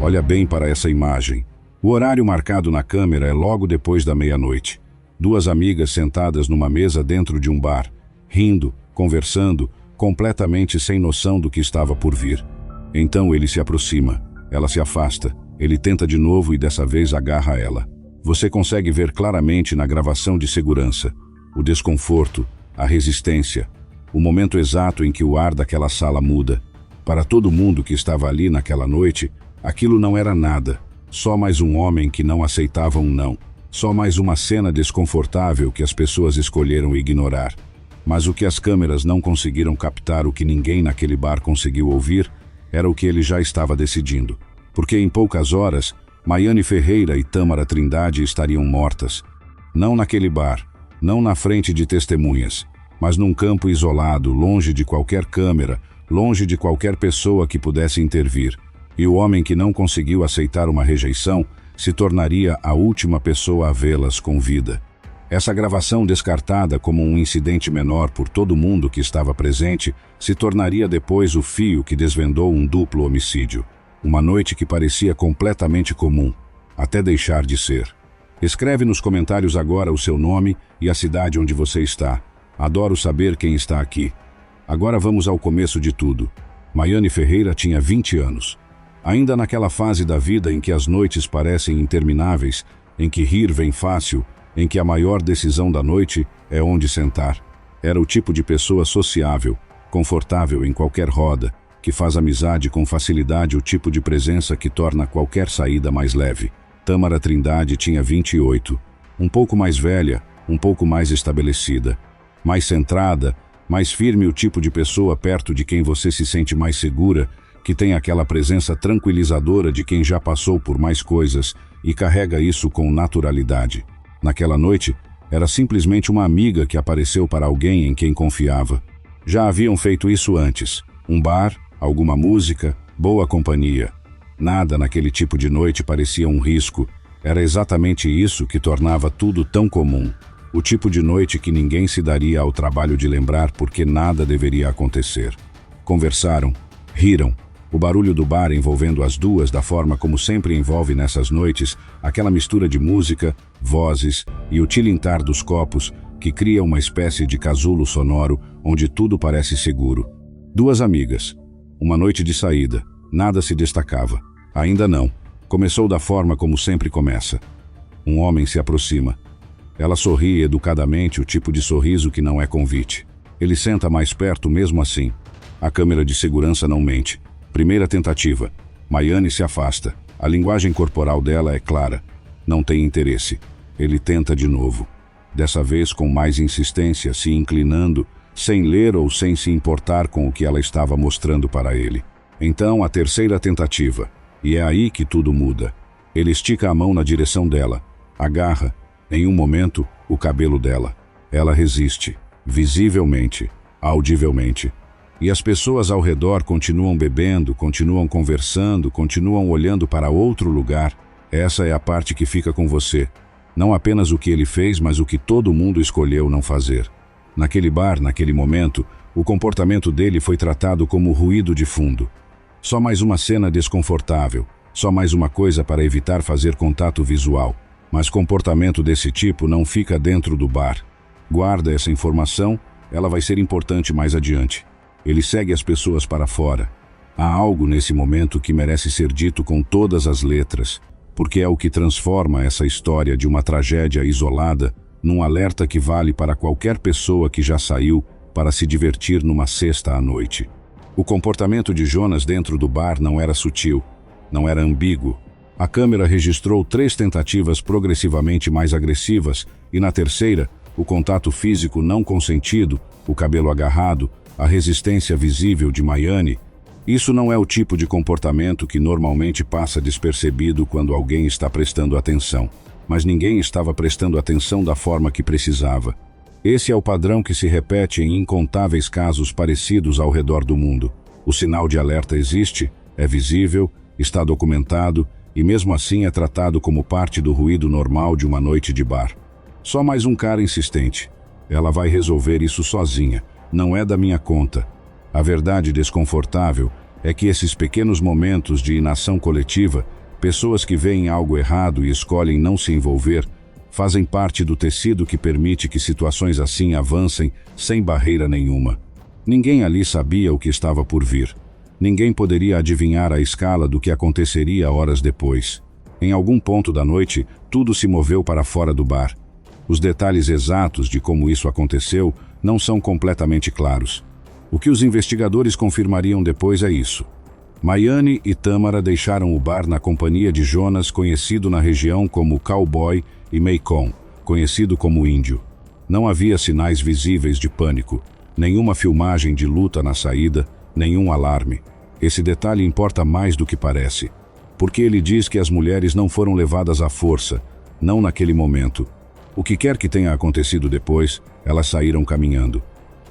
Olha bem para essa imagem. O horário marcado na câmera é logo depois da meia-noite. Duas amigas sentadas numa mesa dentro de um bar, rindo, conversando, completamente sem noção do que estava por vir. Então ele se aproxima, ela se afasta, ele tenta de novo e dessa vez agarra ela. Você consegue ver claramente na gravação de segurança o desconforto, a resistência, o momento exato em que o ar daquela sala muda. Para todo mundo que estava ali naquela noite, aquilo não era nada, só mais um homem que não aceitava um não, só mais uma cena desconfortável que as pessoas escolheram ignorar. Mas o que as câmeras não conseguiram captar, o que ninguém naquele bar conseguiu ouvir, era o que ele já estava decidindo. Porque em poucas horas, Maiane Ferreira e Tâmara Trindade estariam mortas. Não naquele bar, não na frente de testemunhas, mas num campo isolado, longe de qualquer câmera, longe de qualquer pessoa que pudesse intervir. E o homem que não conseguiu aceitar uma rejeição se tornaria a última pessoa a vê-las com vida. Essa gravação, descartada como um incidente menor por todo mundo que estava presente, se tornaria depois o fio que desvendou um duplo homicídio. Uma noite que parecia completamente comum, até deixar de ser. Escreve nos comentários agora o seu nome e a cidade onde você está. Adoro saber quem está aqui. Agora vamos ao começo de tudo. Maiane Ferreira tinha 20 anos. Ainda naquela fase da vida em que as noites parecem intermináveis, em que rir vem fácil, em que a maior decisão da noite é onde sentar. Era o tipo de pessoa sociável, confortável em qualquer roda, que faz amizade com facilidade, o tipo de presença que torna qualquer saída mais leve. Tâmara Trindade tinha 28, um pouco mais velha, um pouco mais estabelecida, mais centrada, mais firme, o tipo de pessoa perto de quem você se sente mais segura, que tem aquela presença tranquilizadora de quem já passou por mais coisas e carrega isso com naturalidade. Naquela noite, era simplesmente uma amiga que apareceu para alguém em quem confiava. Já haviam feito isso antes. Um bar, alguma música, boa companhia. Nada naquele tipo de noite parecia um risco. Era exatamente isso que tornava tudo tão comum. O tipo de noite que ninguém se daria ao trabalho de lembrar porque nada deveria acontecer. Conversaram, riram. O barulho do bar envolvendo as duas da forma como sempre envolve nessas noites, aquela mistura de música, vozes e o tilintar dos copos que cria uma espécie de casulo sonoro onde tudo parece seguro. Duas amigas. Uma noite de saída. Nada se destacava. Ainda não. Começou da forma como sempre começa. Um homem se aproxima. Ela sorri educadamente, o tipo de sorriso que não é convite. Ele senta mais perto mesmo assim. A câmera de segurança não mente. Primeira tentativa. Maiane se afasta. A linguagem corporal dela é clara. Não tem interesse. Ele tenta de novo. Dessa vez com mais insistência, se inclinando, sem ler ou sem se importar com o que ela estava mostrando para ele. Então a terceira tentativa. E é aí que tudo muda. Ele estica a mão na direção dela. Agarra, em um momento, o cabelo dela. Ela resiste. Visivelmente. Audivelmente. E as pessoas ao redor continuam bebendo, continuam conversando, continuam olhando para outro lugar. Essa é a parte que fica com você. Não apenas o que ele fez, mas o que todo mundo escolheu não fazer. Naquele bar, naquele momento, o comportamento dele foi tratado como ruído de fundo. Só mais uma cena desconfortável, só mais uma coisa para evitar fazer contato visual. Mas comportamento desse tipo não fica dentro do bar. Guarda essa informação, ela vai ser importante mais adiante. Ele segue as pessoas para fora. Há algo nesse momento que merece ser dito com todas as letras, porque é o que transforma essa história de uma tragédia isolada num alerta que vale para qualquer pessoa que já saiu para se divertir numa sexta à noite. O comportamento de Jonas dentro do bar não era sutil, não era ambíguo. A câmera registrou 3 tentativas progressivamente mais agressivas e na terceira, o contato físico não consentido, o cabelo agarrado, a resistência visível de Maiane. Isso não é o tipo de comportamento que normalmente passa despercebido quando alguém está prestando atenção. Mas ninguém estava prestando atenção da forma que precisava. Esse é o padrão que se repete em incontáveis casos parecidos ao redor do mundo. O sinal de alerta existe, é visível, está documentado e mesmo assim é tratado como parte do ruído normal de uma noite de bar. Só mais um cara insistente. Ela vai resolver isso sozinha. Não é da minha conta. A verdade desconfortável é que esses pequenos momentos de inação coletiva, pessoas que veem algo errado e escolhem não se envolver, fazem parte do tecido que permite que situações assim avancem sem barreira nenhuma. Ninguém ali sabia o que estava por vir. Ninguém poderia adivinhar a escala do que aconteceria horas depois. Em algum ponto da noite, tudo se moveu para fora do bar. Os detalhes exatos de como isso aconteceu não são completamente claros. O que os investigadores confirmariam depois é isso. Maiane e Tâmara deixaram o bar na companhia de Jonas, conhecido na região como Cowboy, e Meikon, conhecido como Índio. Não havia sinais visíveis de pânico, nenhuma filmagem de luta na saída, nenhum alarme. Esse detalhe importa mais do que parece, porque ele diz que as mulheres não foram levadas à força, não naquele momento. O que quer que tenha acontecido depois, elas saíram caminhando.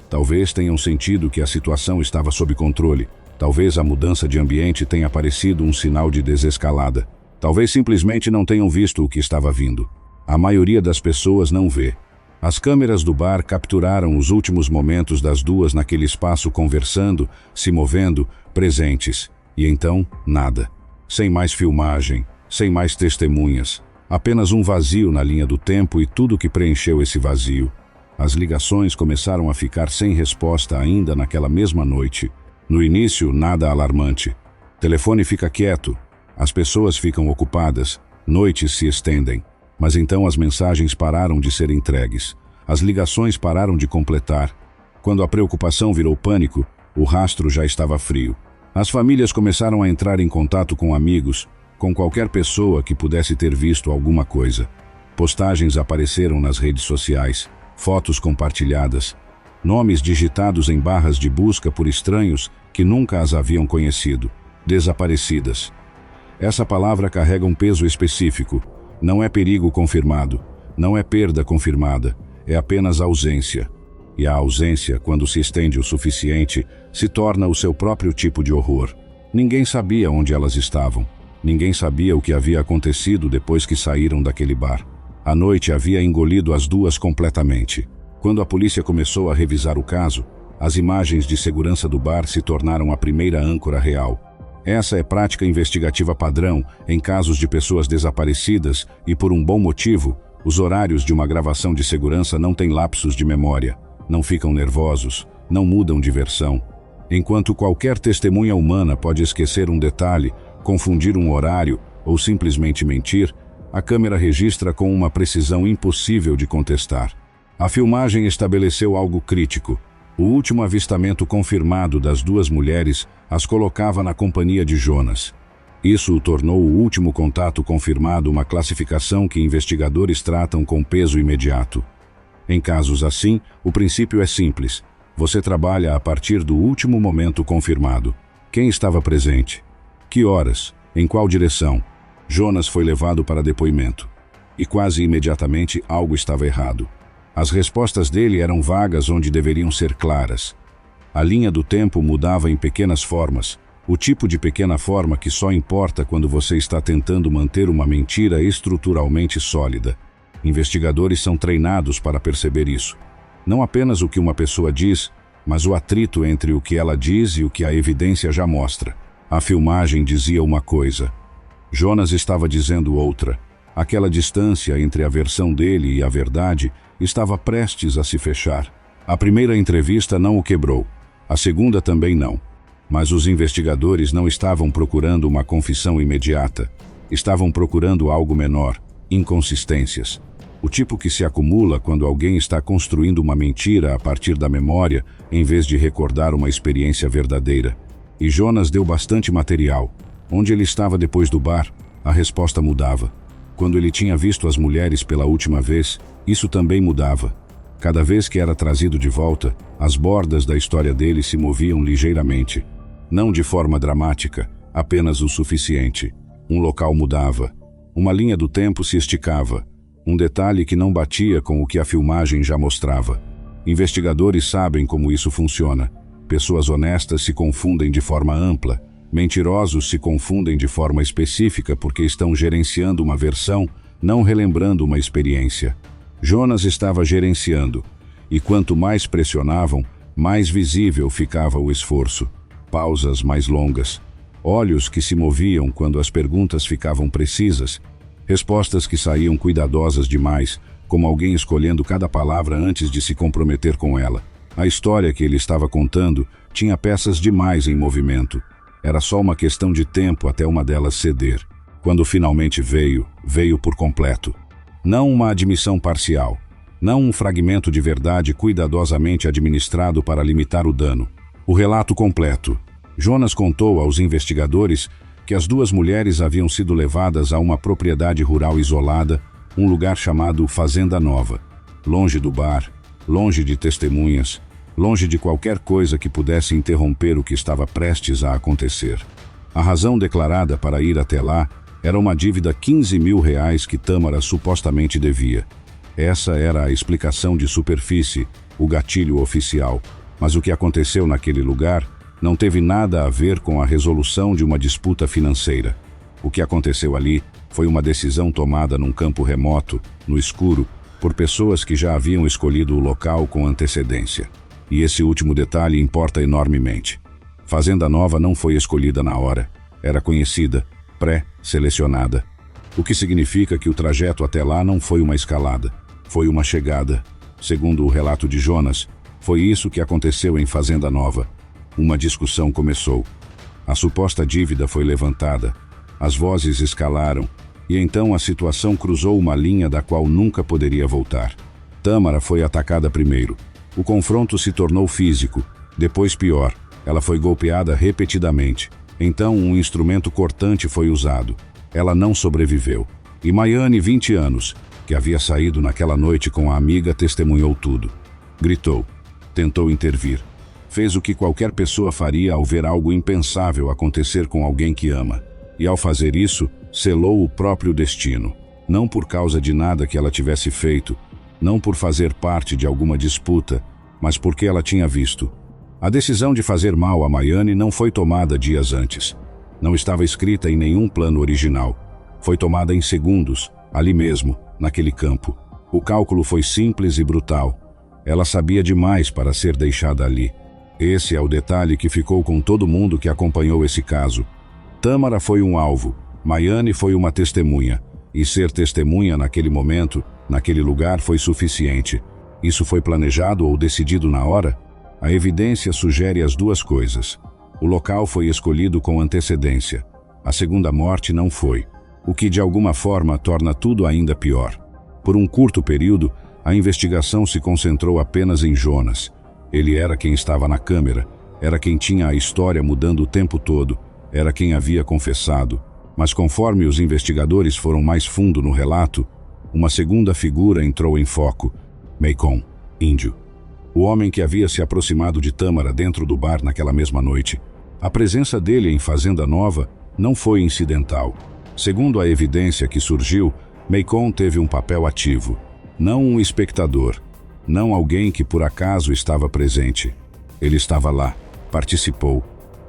Talvez tenham sentido que a situação estava sob controle. Talvez a mudança de ambiente tenha parecido um sinal de desescalada. Talvez simplesmente não tenham visto o que estava vindo. A maioria das pessoas não vê. As câmeras do bar capturaram os últimos momentos das duas naquele espaço conversando, se movendo, presentes. E então, nada. Sem mais filmagem, sem mais testemunhas. Apenas um vazio na linha do tempo e tudo que preencheu esse vazio. As ligações começaram a ficar sem resposta ainda naquela mesma noite. No início, nada alarmante. O telefone fica quieto. As pessoas ficam ocupadas. Noites se estendem. Mas então as mensagens pararam de ser entregues. As ligações pararam de completar. Quando a preocupação virou pânico, o rastro já estava frio. As famílias começaram a entrar em contato com amigos, com qualquer pessoa que pudesse ter visto alguma coisa. Postagens apareceram nas redes sociais, fotos compartilhadas, nomes digitados em barras de busca por estranhos que nunca as haviam conhecido. Desaparecidas. Essa palavra carrega um peso específico. Não é perigo confirmado, não é perda confirmada, é apenas ausência. E a ausência, quando se estende o suficiente, se torna o seu próprio tipo de horror. Ninguém sabia onde elas estavam. Ninguém sabia o que havia acontecido depois que saíram daquele bar. A noite havia engolido as duas completamente. Quando a polícia começou a revisar o caso, as imagens de segurança do bar se tornaram a primeira âncora real. Essa é prática investigativa padrão em casos de pessoas desaparecidas e, por um bom motivo, os horários de uma gravação de segurança não têm lapsos de memória, não ficam nervosos, não mudam de versão. Enquanto qualquer testemunha humana pode esquecer um detalhe, confundir um horário ou simplesmente mentir, a câmera registra com uma precisão impossível de contestar. A filmagem estabeleceu algo crítico. O último avistamento confirmado das duas mulheres as colocava na companhia de Jonas. Isso o tornou o último contato confirmado uma classificação que investigadores tratam com peso imediato. Em casos assim, o princípio é simples. Você trabalha a partir do último momento confirmado. Quem estava presente? Que horas? Em qual direção? Jonas foi levado para depoimento. E quase imediatamente algo estava errado. As respostas dele eram vagas onde deveriam ser claras. A linha do tempo mudava em pequenas formas, o tipo de pequena forma que só importa quando você está tentando manter uma mentira estruturalmente sólida. Investigadores são treinados para perceber isso. Não apenas o que uma pessoa diz, mas o atrito entre o que ela diz e o que a evidência já mostra. A filmagem dizia uma coisa. Jonas estava dizendo outra. Aquela distância entre a versão dele e a verdade estava prestes a se fechar. A primeira entrevista não o quebrou. A segunda também não. Mas os investigadores não estavam procurando uma confissão imediata. Estavam procurando algo menor, inconsistências. O tipo que se acumula quando alguém está construindo uma mentira a partir da memória, em vez de recordar uma experiência verdadeira. E Jonas deu bastante material. Onde ele estava depois do bar, a resposta mudava. Quando ele tinha visto as mulheres pela última vez, isso também mudava. Cada vez que era trazido de volta, as bordas da história dele se moviam ligeiramente. Não de forma dramática, apenas o suficiente. Um local mudava. Uma linha do tempo se esticava. Um detalhe que não batia com o que a filmagem já mostrava. Investigadores sabem como isso funciona. Pessoas honestas se confundem de forma ampla. Mentirosos se confundem de forma específica porque estão gerenciando uma versão, não relembrando uma experiência. Jonas estava gerenciando, e quanto mais pressionavam, mais visível ficava o esforço. pausas mais longas, olhos que se moviam quando as perguntas ficavam precisas, respostas que saíam cuidadosas demais, como alguém escolhendo cada palavra antes de se comprometer com ela. A história que ele estava contando tinha peças demais em movimento. Era só uma questão de tempo até uma delas ceder. Quando finalmente veio, veio por completo. Não uma admissão parcial. Não um fragmento de verdade cuidadosamente administrado para limitar o dano. O relato completo. Jonas contou aos investigadores que as duas mulheres haviam sido levadas a uma propriedade rural isolada, um lugar chamado Fazenda Nova, longe do bar, longe de testemunhas, longe de qualquer coisa que pudesse interromper o que estava prestes a acontecer. A razão declarada para ir até lá era uma dívida R$ 15.000 que Tâmara supostamente devia. Essa era a explicação de superfície, o gatilho oficial, mas o que aconteceu naquele lugar não teve nada a ver com a resolução de uma disputa financeira. O que aconteceu ali foi uma decisão tomada num campo remoto, no escuro, por pessoas que já haviam escolhido o local com antecedência. E esse último detalhe importa enormemente. Fazenda Nova não foi escolhida na hora. Era conhecida, pré-selecionada. O que significa que o trajeto até lá não foi uma escalada, foi uma chegada. Segundo o relato de Jonas, foi isso que aconteceu em Fazenda Nova. Uma discussão começou. A suposta dívida foi levantada. As vozes escalaram. E então a situação cruzou uma linha da qual nunca poderia voltar. Tâmara foi atacada primeiro. O confronto se tornou físico. Depois pior. Ela foi golpeada repetidamente. Então um instrumento cortante foi usado. Ela não sobreviveu. E Maiane, 20 anos, que havia saído naquela noite com a amiga, testemunhou tudo. Gritou. Tentou intervir. Fez o que qualquer pessoa faria ao ver algo impensável acontecer com alguém que ama. E ao fazer isso, selou o próprio destino. Não por causa de nada que ela tivesse feito, não por fazer parte de alguma disputa, mas porque ela tinha visto. A decisão de fazer mal a Maiane não foi tomada dias antes. Não estava escrita em nenhum plano original. Foi tomada em segundos, ali mesmo, naquele campo. O cálculo foi simples e brutal. Ela sabia demais para ser deixada ali. Esse é o detalhe que ficou com todo mundo que acompanhou esse caso. Tâmara foi um alvo, Maiane foi uma testemunha. E ser testemunha naquele momento, naquele lugar, foi suficiente. Isso foi planejado ou decidido na hora? A evidência sugere as duas coisas. O local foi escolhido com antecedência. A segunda morte não foi. O que de alguma forma torna tudo ainda pior. Por um curto período, a investigação se concentrou apenas em Jonas. Ele era quem estava na câmera, era quem tinha a história mudando o tempo todo, era quem havia confessado. Mas conforme os investigadores foram mais fundo no relato, uma segunda figura entrou em foco. Meikon, índio. O homem que havia se aproximado de Tâmara dentro do bar naquela mesma noite. A presença dele em Fazenda Nova não foi incidental. Segundo a evidência que surgiu, Meikon teve um papel ativo. Não um espectador. Não alguém que por acaso estava presente. Ele estava lá, participou.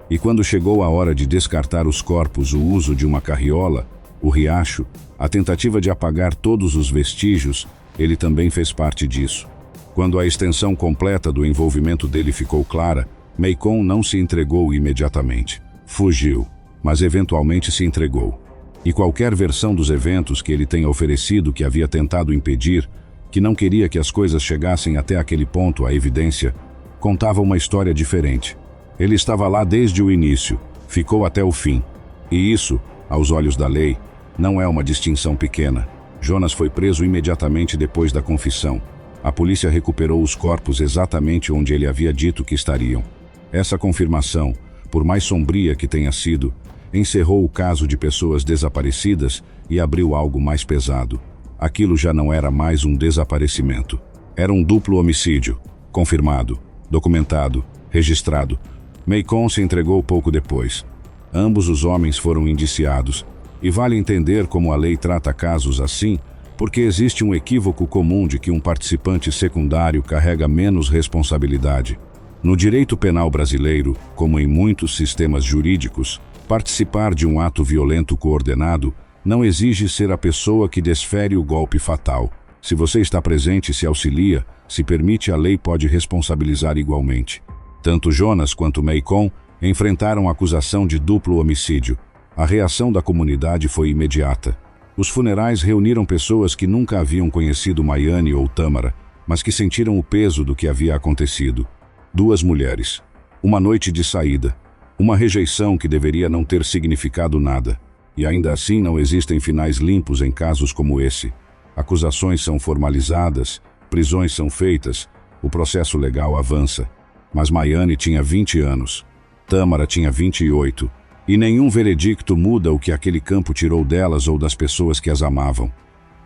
E quando chegou a hora de descartar os corpos, o uso de uma carriola, o riacho, a tentativa de apagar todos os vestígios, ele também fez parte disso. Quando a extensão completa do envolvimento dele ficou clara, Meikon não se entregou imediatamente. Fugiu, mas eventualmente se entregou. E qualquer versão dos eventos que ele tenha oferecido que havia tentado impedir, que não queria que as coisas chegassem até aquele ponto, a evidência, contava uma história diferente. Ele estava lá desde o início, ficou até o fim. E isso, aos olhos da lei, não é uma distinção pequena. Jonas foi preso imediatamente depois da confissão. A polícia recuperou os corpos exatamente onde ele havia dito que estariam. Essa confirmação, por mais sombria que tenha sido, encerrou o caso de pessoas desaparecidas e abriu algo mais pesado. Aquilo já não era mais um desaparecimento. Era um duplo homicídio, confirmado, documentado, registrado. Meikon se entregou pouco depois. Ambos os homens foram indiciados. E vale entender como a lei trata casos assim, porque existe um equívoco comum de que um participante secundário carrega menos responsabilidade. No direito penal brasileiro, como em muitos sistemas jurídicos, participar de um ato violento coordenado não exige ser a pessoa que desfere o golpe fatal. Se você está presente e se auxilia, se permite, a lei pode responsabilizar igualmente. Tanto Jonas quanto Meikon enfrentaram a acusação de duplo homicídio. A reação da comunidade foi imediata. Os funerais reuniram pessoas que nunca haviam conhecido Maiane ou Tâmara, mas que sentiram o peso do que havia acontecido. 2 mulheres. Uma noite de saída. Uma rejeição que deveria não ter significado nada. E ainda assim não existem finais limpos em casos como esse. Acusações são formalizadas, prisões são feitas, o processo legal avança. Mas Maiane tinha 20 anos. Tâmara tinha 28. E nenhum veredicto muda o que aquele campo tirou delas ou das pessoas que as amavam.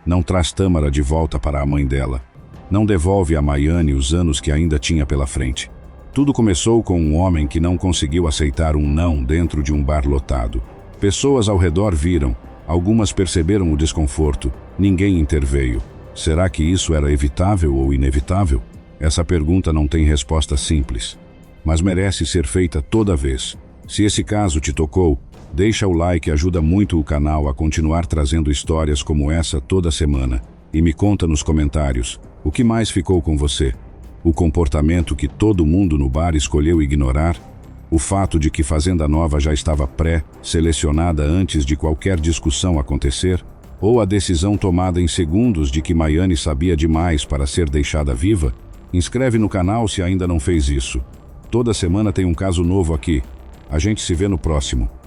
Não traz Tâmara de volta para a mãe dela. Não devolve a Maiane os anos que ainda tinha pela frente. Tudo começou com um homem que não conseguiu aceitar um não dentro de um bar lotado. Pessoas ao redor viram, algumas perceberam o desconforto, ninguém interveio. Será que isso era evitável ou inevitável? Essa pergunta não tem resposta simples, mas merece ser feita toda vez. Se esse caso te tocou, deixa o like, ajuda muito o canal a continuar trazendo histórias como essa toda semana. E me conta nos comentários, o que mais ficou com você? O comportamento que todo mundo no bar escolheu ignorar? O fato de que Fazenda Nova já estava pré-selecionada antes de qualquer discussão acontecer? Ou a decisão tomada em segundos de que Maiane sabia demais para ser deixada viva? Inscreve no canal se ainda não fez isso. Toda semana tem um caso novo aqui. A gente se vê no próximo.